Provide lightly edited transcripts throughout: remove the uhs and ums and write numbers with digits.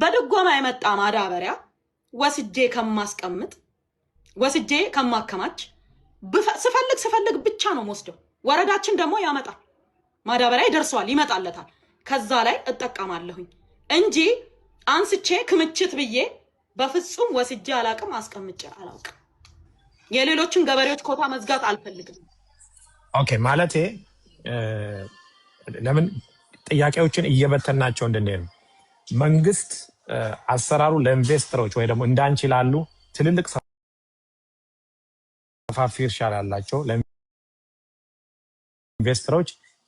በድጎማ የመጣ ማዳበሪያ ወስጄ ከማስቀምጥ ወስጄ ከማከማች ስፈልግ ብቻ ነው ወስደው ወረዳችን ደግሞ ያመጣል ማዳበሪያ ይደርሰዋል ይመጣለታል ከዛ ላይ እጠቀማለሁኝ እንጂ አንስቼ ክምችት ብዬ በፍጹም ወስጄ አላቅም አስቀምጬ አላቅም የሌሎችን ገበሬዎች ኮታ መዝጋት አልፈልግም ኦኬ ማለቴ ለምን ጥያቄዎችን እየበተናቸው እንደነው መንግስት አሰራሩ ለኢንቨስተሮች ወይ ደግሞ እንዳንቺ ላሉ ትልልቅ ሰፋፊ እርሻ ያላቸው ለኢንቨስተሮች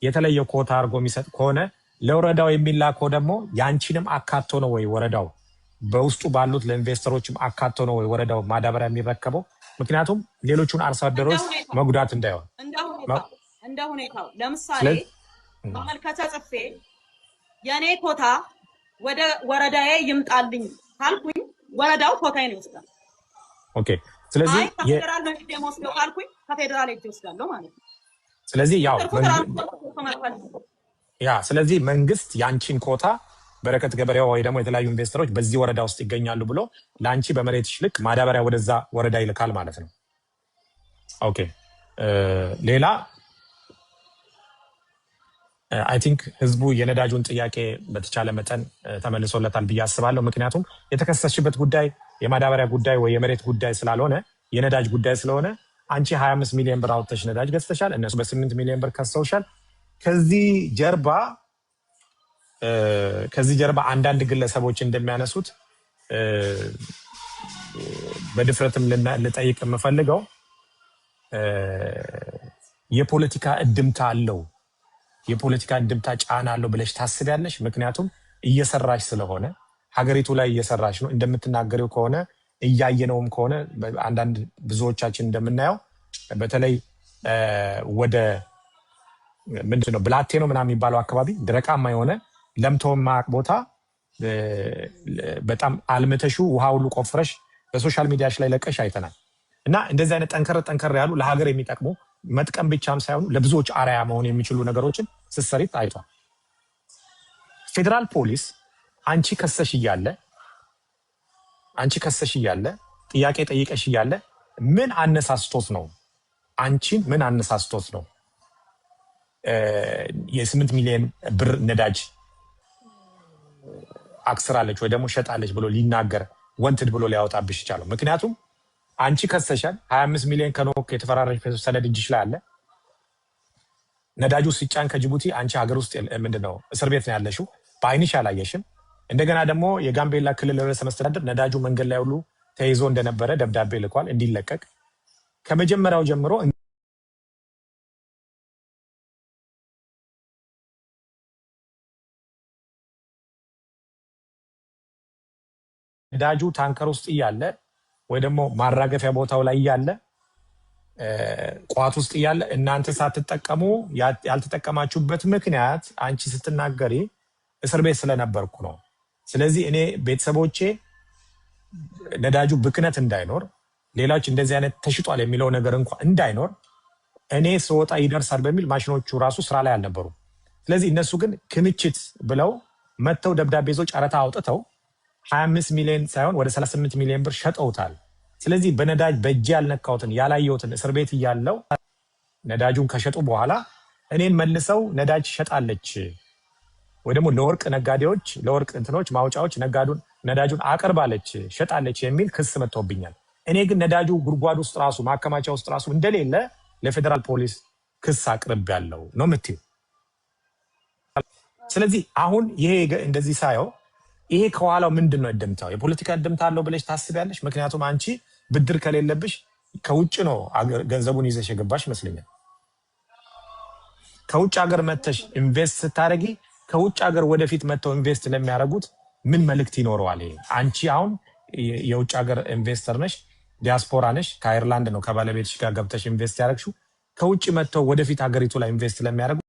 የተለየ ኮታ አርጎ የሚሰጥ ከሆነ ለወረዳው የሚላከው ደግሞ ያንቺንም አካቶ ነው ወይ ወረዳው በውስጡ ባሉት ለኢንቨስተሮችም አካቶ ነው ወይ ወረዳው ማዳበሪያ የሚረከበው ምክንያቱም ሌሎቹን አርሶ አደሮች መጉዳት እንዳይሆን እንደ ሁኔታው ለምሳሌ ማመልከቻ ጽፌ የኔ ኮታ ወደ ወረዳዬ ይምጣልኝ ካልኩኝ ወረዳው ኮታዬን ይወስዳል ኦኬ ስለዚህ የፌደራል መንግስት የሞስደው ካልኩኝ ከፌደራል እጅ ወስዳለሁ ማለት ነው ስለዚህ ስለዚህ መንግስት ያንቺን ኮታ በረከት ገበሬው ወይ ደግሞ የተለያዩ ኢንቨስተሮች በዚህ ወረዳ ውስጥ ይገኛሉ ብሎ ላንቺ በመሬትሽ ልክ ማዳበሪያ ወደዛ ወረዳ ይልካል ማለት ነው ኦኬ ሌላ አይ ቲንክ ህዝቡ የነዳጁን ጥያቄ በተቻለ መጠን ተመልሶለታል ብዬ አስባለሁ ምክንያቱም የተከሰሰሽበት ጉዳይ የማዳበሪያ ጉዳይ ወይ የመሬት ጉዳይ ስላልሆነ የነዳጅ ጉዳይ ስለሆነ አንቺ 25 ሚሊዮን ብር አውጥተሽ ነዳጅ ገዝተሻል እነሱ በ8 ሚሊዮን ብር ከሰውሻል ከዚህ ጀርባ አንዳንድ ግለሰቦች እንደሚያነሱት በድፍረትም ልጠይቅ የምፈልገው የፖለቲካ እድምታ አለው የፖለቲካ እድምታ ጫና አለው ብለሽ ታስቢያለሽ ምክንያቱም እየሰራሽ ስለሆነ ሀገሪቱ ላይ እየሰራሽ ነው እንደምትናገሪው ከሆነ እያየነውም ከሆነ አንዳንድ ብዙዎቻችን እንደምናየው በተለይ ወደ ምንድነው ብላቴ ነው ምናምን የሚባለው አካባቢ ደረቃማ የሆነ ለምቶማ ቦታ በጣም አልምተሹ ውሃ ሁሉ ቆፍረሽ በሶሻል ሚዲያሽ ላይ ለቀሽ አይተናል እና እንደዚህ አይነት ጠንከር ያሉ ለሀገር የሚጠቅሙ መጥቀም ብቻም ሳይሆኑ ለብዙዎች አራያ መሆን የሚችሉ ነገሮችን ስሰሪት አይቷል ፌደራል ፖሊስ አንቺ ከሰሽ እያለ ጥያቄ ጠይቀሽ እያለ ምን አነሳስቶት ነው አንቺን ምን አነሳስቶት ነው የ8 ሚሊዮን ብር ነዳጅ አክስራለች ወይ ደግሞ ሸጣለች ብሎ ሊናገር ወንትድ ብሎ ሊያወጣብሽ ይችላል ምክንያቱም አንቺ ከሰሻል 25 ሚሊዮን ከኖክ የተፈራረሽ ሰነድ እጅሽ ላይ አለ ነዳጁ ሲጫን ከጅቡቲ አንቺ ሀገር ውስጥ ምንድነው እስር ቤት ነው ያለሽው በአይንሽ አላየሽም እንደገና ደግሞ የጋምቤላ ክልል ርዕሰ መስተዳድር ነዳጁ መንገድ ላይ ሁሉ ተይዞ እንደነበረ ደብዳቤ ልኳል እንዲለቀቅ ከመጀመሪያው ጀምሮ ነዳጁ ታንከር ውስጥ እያለ ወይ ደግሞ ማራገፊያ ቦታው ላይ እያለ ቋት ውስጥ እያለ እናንተ ሳትጠቀሙ ያልተጠቀማችሁበት ምክንያት አንቺ ስትናገሪ እስር ቤት ስለነበርኩ ነው ስለዚህ እኔ ቤተሰቦቼ ነዳጁ ብክነት እንዳይኖር ሌላዎች እንደዚህ አይነት ተሽጧል የሚለው ነገር እንኳን እንዳይኖር እኔ ስወጣ ይደርሳል በሚል ማሽኖቹ ራሱ ስራ ላይ አልነበሩ ስለዚህ እነሱ ግን ክምችት ብለው መተው ደብዳቤ ይዘው ጨረታ አውጥተው 25 ሚሊዮን ሳይሆን ወደ 38 ሚሊዮን ብር ሸጠውታል ስለዚህ በነዳጅ በእጅ ያልነካውትን ያላየውትን እስር ቤት ያለው ነዳጁን ከሸጡ በኋላ እኔን መልሰው ነዳጅ ሸጣለች ወይ ደግሞ ለወርቅ ነጋዴዎች ለወርቅ እንትኖች ማውጫዎች ነዳጁን አቀርባለች ሸጣለች የሚል ክስ መጥቶብኛል እኔ ግን ነዳጁ ጉድጓድ ውስጥ ራሱ ማከማቻ ውስጥ ራሱ እንደሌለ ለፌደራል ፖሊስ ክስ አቅርብ ያለው ነው ምትዩ ስለዚህ አሁን ይሄ እንደዚህ ሳይው ይሄ ከኋላው ምንድነው እድምታው የፖለቲካ እድምታ አለው ብለሽ ታስቢያለሽ ምክንያቱም አንቺ ብድር ከሌለብሽ ከውጭ ነው ገንዘቡን ይዘሽ የገባሽ መስለኛል ከውጭ ሀገር መተሽ ኢንቨስት ስታረጊ ከውጭ ሀገር ወደፊት መተው ኢንቨስት ለሚያረጉት ምን መልእክት ይኖረዋል አንቺ አሁን የውጭ ሀገር ኢንቨስተር ነሽ ዲያስፖራ ነሽ ከአየርላንድ ነው ከባለቤትሽ ጋር ገብተሽ ኢንቨስት ያረግሽው ከውጭ መተው ወደፊት ሀገሪቱ ላይ ኢንቨስት ለሚያረጉ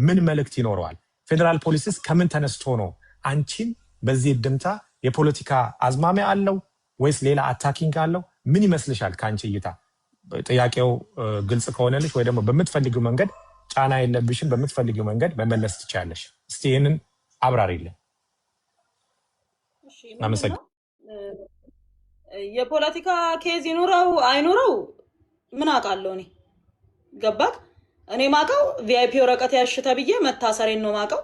ምን መልእክት ይኖረዋል ፌደራል ፖሊስስ ከምን ተነስቶ ነው አንቺን በዚህ ድምታ የፖለቲካ አዝማሚያ አለው ወይስ ሌላ አታኪንግ አለው ምን ይመስልሻል ካንቺ እይታ ጥያቄው ግልጽ ከሆነልሽ ወይ ደግሞ በመትፈልጊው መንገድ ጫና የለብሽም በመትፈልጊው መንገድ መመለስ ትችያለሽ እስቲ ይሄንን አብራሪልኝ ምንድን አመሰግናለሁ። ነው የፖለቲካ ኬዝ ይኑረው አይኑረው ምን አውቃለሁ እኔ። ገባክ? እኔ ማቀው ቪአይፒ ወረቀት ያሽ ተብዬ መታሰሬን ነው ማቀው።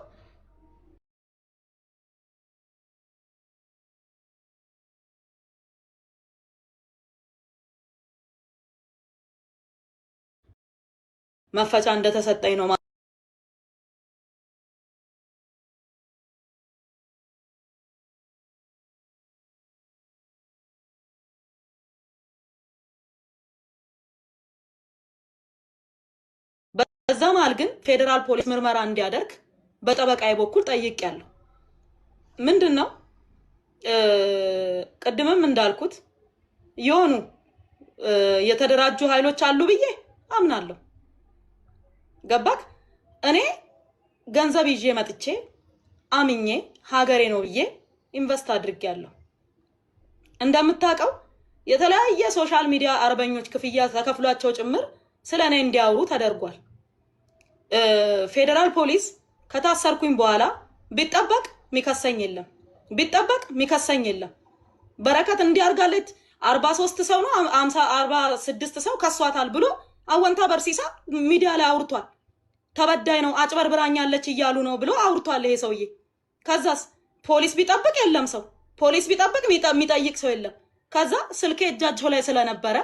መፈቻ እንደተሰጠኝ ነው በዛ መሀል ግን ፌዴራል ፖሊስ ምርመራ እንዲያደርግ በጠበቃዬ በኩል ጠይቄያለሁ። ምንድን ነው ቅድምም እንዳልኩት የሆኑ የተደራጁ ኃይሎች አሉ ብዬ አምናለሁ። ገባክ? እኔ ገንዘብ ይዤ መጥቼ አምኜ ሀገሬ ነው ብዬ ኢንቨስት አድርጌያለሁ። እንደምታውቀው የተለያየ ሶሻል ሚዲያ አርበኞች ክፍያ ተከፍሏቸው ጭምር ስለ እኔ እንዲያወሩ ተደርጓል። ፌዴራል ፖሊስ ከታሰርኩኝ በኋላ ቢጠበቅ ሚከሰኝ የለም፣ ቢጠበቅ ሚከሰኝ የለም። በረከት እንዲያርጋለች 43 ሰው ነው 46 ሰው ከሷታል ብሎ አወንታ በርሲሳ ሚዲያ ላይ አውርቷል። ተበዳይ ነው አጭበርብራኛለች እያሉ ነው ብሎ አውርቷል ይሄ ሰውዬ። ከዛስ ፖሊስ ቢጠብቅ የለም ሰው፣ ፖሊስ ቢጠብቅ የሚጠይቅ ሰው የለም። ከዛ ስልኬ እጃቸው ላይ ስለነበረ